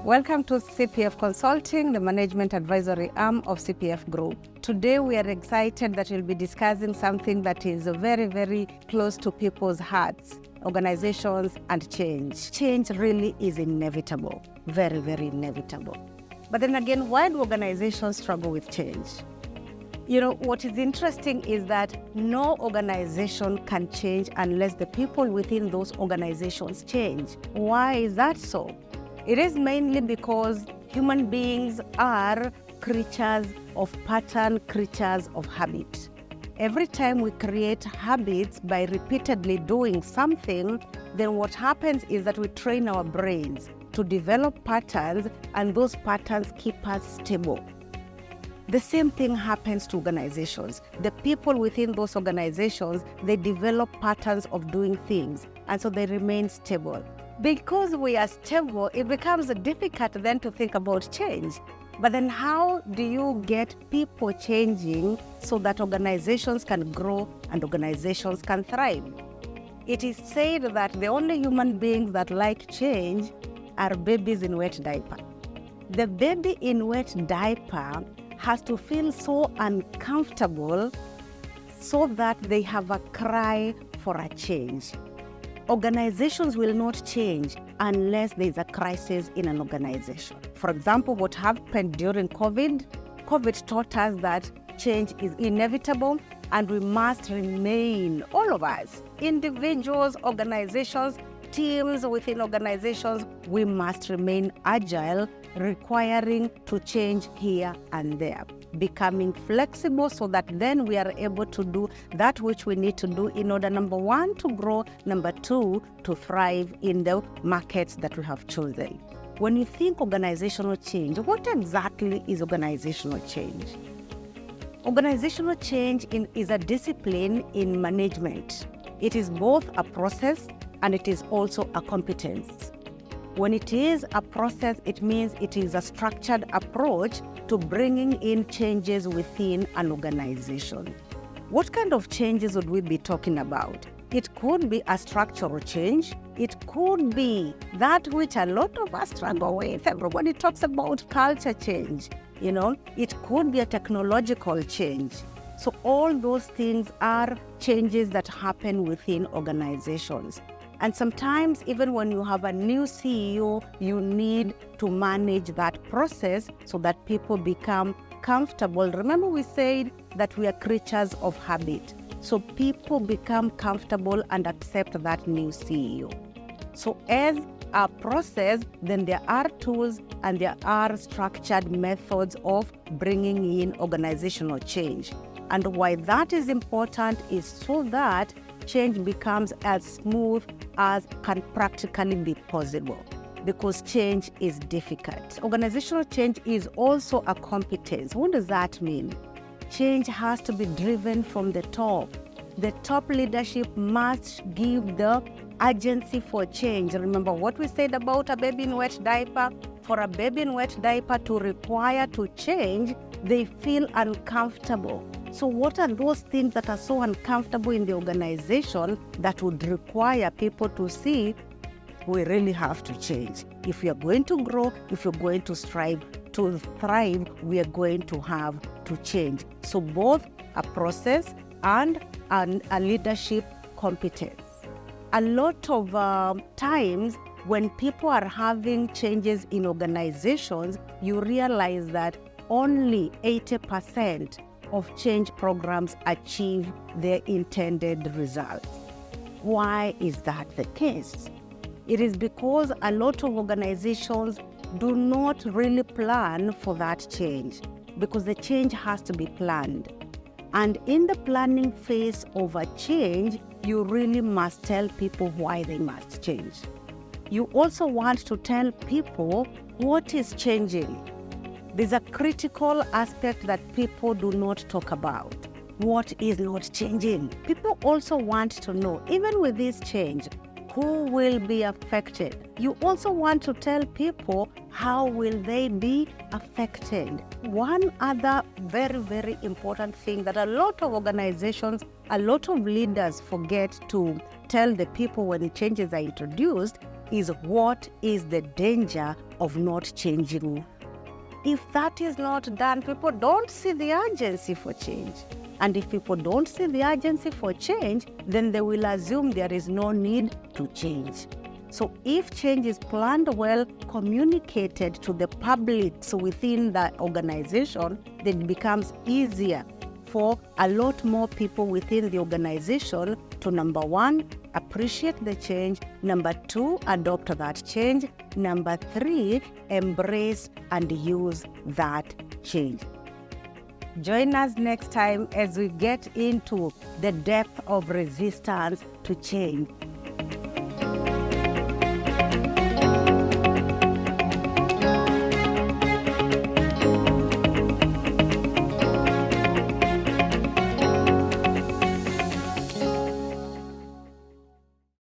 Welcome to CPF Consulting, the management advisory arm of CPF Group. Today we are excited that we'll be discussing something that is very, very close to people's hearts, organizations and change. Change really is inevitable, very, very inevitable. But then again, why do organizations struggle with change? You know, what is interesting is that no organization can change unless the people within those organizations change. Why is that so? It is mainly because human beings are creatures of pattern, creatures of habit. Every time we create habits by repeatedly doing something, then what happens is that we train our brains to develop patterns, and those patterns keep us stable. The same thing happens to organizations. The people within those organizations, they develop patterns of doing things, and so they remain stable. Because we are stable, it becomes difficult then to think about change. But then how do you get people changing so that organizations can grow and organizations can thrive? It is said that the only human beings that like change are babies in wet diaper. The baby in wet diaper has to feel so uncomfortable so that they have a cry for a change. Organizations will not change unless there is a crisis in an organization. For example, what happened during COVID taught us that change is inevitable and we must remain, all of us, individuals, organizations, teams within organizations, we must remain agile, requiring to change here and there, becoming flexible so that then we are able to do that which we need to do in order, number one, to grow, number two, to thrive in the markets that we have chosen. When you think organizational change, what exactly is organizational change? Organizational change is a discipline in management. It is both a process and it is also a competence. When it is a process, it means it is a structured approach to bringing in changes within an organization. What kind of changes would we be talking about? It could be a structural change. It could be that which a lot of us struggle with. Everybody talks about culture change. You know, it could be a technological change. So all those things are changes that happen within organizations. And sometimes even when you have a new CEO, you need to manage that process so that people become comfortable. Remember we said that we are creatures of habit. So people become comfortable and accept that new CEO. So as a process, then there are tools and there are structured methods of bringing in organizational change. And why that is important is so that change becomes as smooth as can practically be possible, because change is difficult. Organizational change is also a competence. What does that mean? Change has to be driven from the top. The top leadership must give the urgency for change. Remember what we said about a baby in wet diaper? For a baby in wet diaper to require to change, they feel uncomfortable. So what are those things that are so uncomfortable in the organization that would require people to see we really have to change? If we are going to grow, if you're going to strive to thrive, we are going to have to change. So both a process and a leadership competence. A lot of times when people are having changes in organizations, you realize that only 80% of change programs achieve their intended results. Why is that the case? It is because a lot of organizations do not really plan for that change, because the change has to be planned. And in the planning phase of a change, you really must tell people why they must change. You also want to tell people what is changing. There's a critical aspect that people do not talk about. What is not changing? People also want to know, even with this change, who will be affected? You also want to tell people how will they be affected. One other very, very important thing that a lot of organizations, a lot of leaders forget to tell the people when changes are introduced is what is the danger of not changing. If that is not done, people don't see the urgency for change. And if people don't see the urgency for change, then they will assume there is no need to change. So if change is planned well, communicated to the public, so within the organization, then it becomes easier for a lot more people within the organization to, number one, appreciate the change, number two, adopt that change, number three, embrace and use that change. Join us next time as we get into the depth of resistance to change.